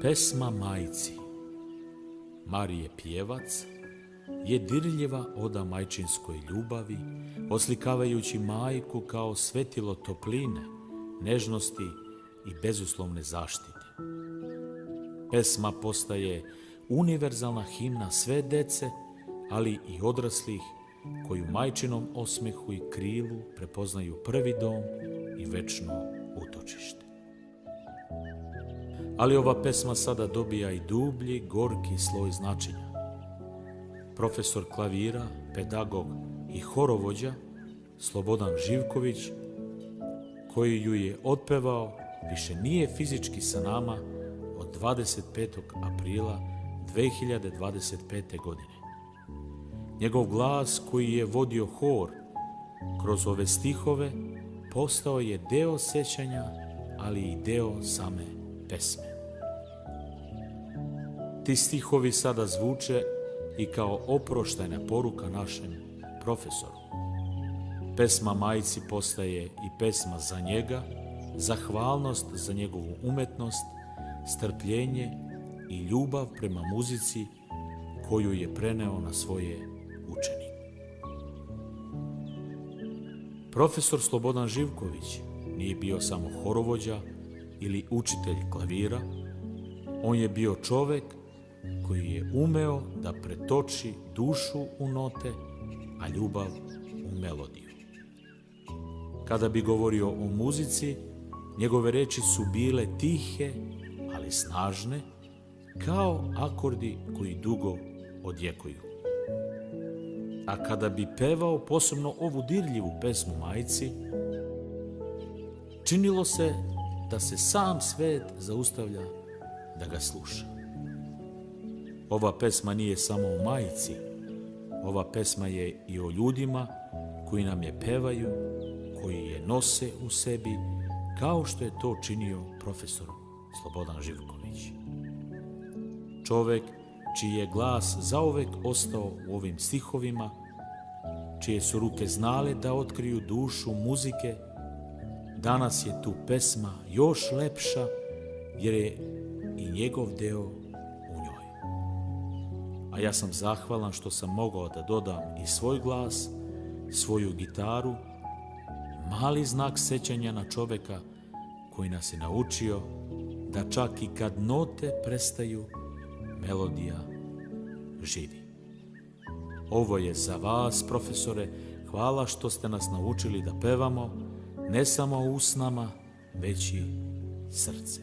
Pesma majci Marije Pjevac je dirljiva oda majčinskoj ljubavi, oslikavajući majku kao svetilo topline, nežnosti i bezuslovne zaštite. Pesma postaje univerzalna himna sve dece, ali i odraslih koji u majčinom osmehu i krilu prepoznaju prvi dom i večno utočište. Ali ova pesma sada dobija i dublji, gorki sloj značenja. Profesor klavira, pedagog i horovođa Slobodan Živković, koji ju je otpevao, više nije fizički sa nama od 25. aprila 2025. godine. Njegov glas koji je vodio hor kroz ove stihove postao je deo sećanja, ali i deo same pesme. Ti stihovi sada zvuče i kao oproštajna poruka našem profesoru. Pesma majci postaje i pesma za njega, zahvalnost za njegovu umetnost, strpljenje i ljubav prema muzici koju je preneo na svoje učenike. Profesor Slobodan Živković nije bio samo horovođa ili učitelj klavira, on je bio čovek koji je umeo da pretoči dušu u note, a ljubav u melodiju. Kada bi govorio o muzici, njegove reči su bile tihe, ali snažne, kao akordi koji dugo odjekuju. A kada bi pevao posebno ovu dirljivu pesmu majci, činilo se da se sam svet zaustavlja da ga sluša. Ova pesma nije samo o majci, ova pesma je i o ljudima koji nam je pevaju, koji je nose u sebi, kao što je to činio profesor Slobodan Živković. Čovek čiji je glas zauvek ostao u ovim stihovima, čije su ruke znale da otkriju dušu muzike, danas je tu pesma još lepša jer je i njegov deo u njoj. A ja sam zahvalan što sam mogao da dodam i svoj glas, svoju gitaru, mali znak sećanja na čoveka koji nas je naučio da čak i kad note prestaju, melodija živi. Ovo je za vas, profesore, hvala što ste nas naučili da pevamo, ne samo usnama, već i srce.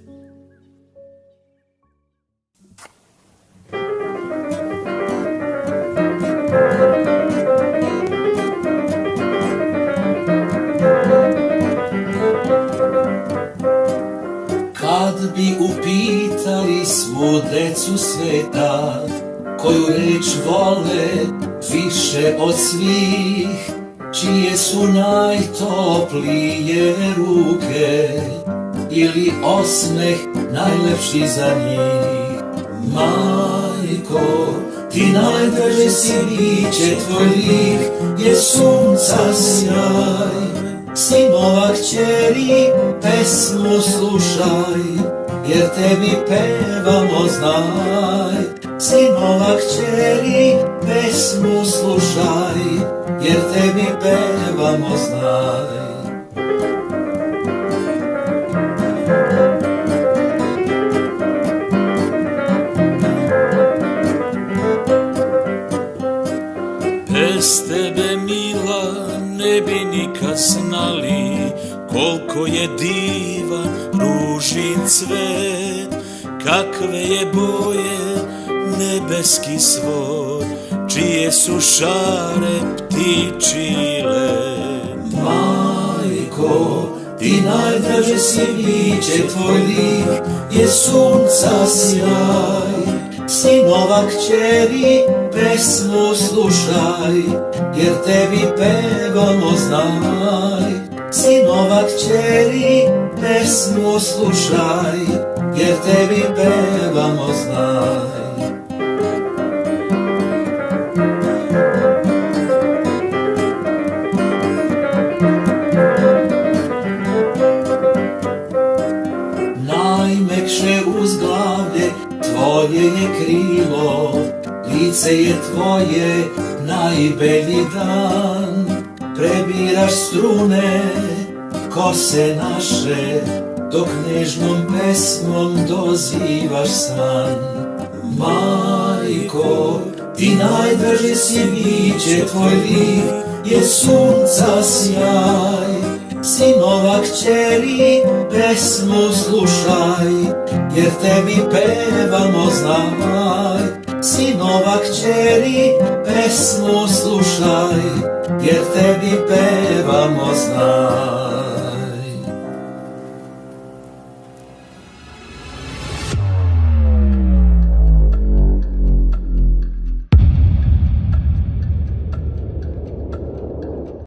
Kad bi upitali svu decu sveta, koju reč vole više od svih, čije su najtoplije ruke ili osmeh najlepši za njih. Majko, ti najdraže si biće, tvoj lik je sunca sjaj. Sinova kćeri, pesmu slušaj, jer tebi pevamo, znaj. Sinova kćeri, pesmu slušaj, jer tebi pevamo, znaj. Bez tebe, mila, ne bi nikad znali koliko je divan ružin cvet, kakve je boje nebeski svod, čije su šare ptičji let. Majko, ti najdraže si biće, tvoj lik je sunca sjaj. Sinova kćeri, pesmu slušaj, jer tebi pevamo, znaj. Sinova kćeri, pesmu slušaj, jer tebi pevamo, znaj. srce je tvoje najbelji dan, prebiraš strune kose naše, dok nežnom pesmom dozivaš san. Majko, ti najdraže si biće, tvoj lik je sunca sjaj. Sinova kćeri, pesmu slušaj, jer tebi pevamo, znaj. Sinova kćeri, pesmu slušaj, jer tebi pevamo, znaj.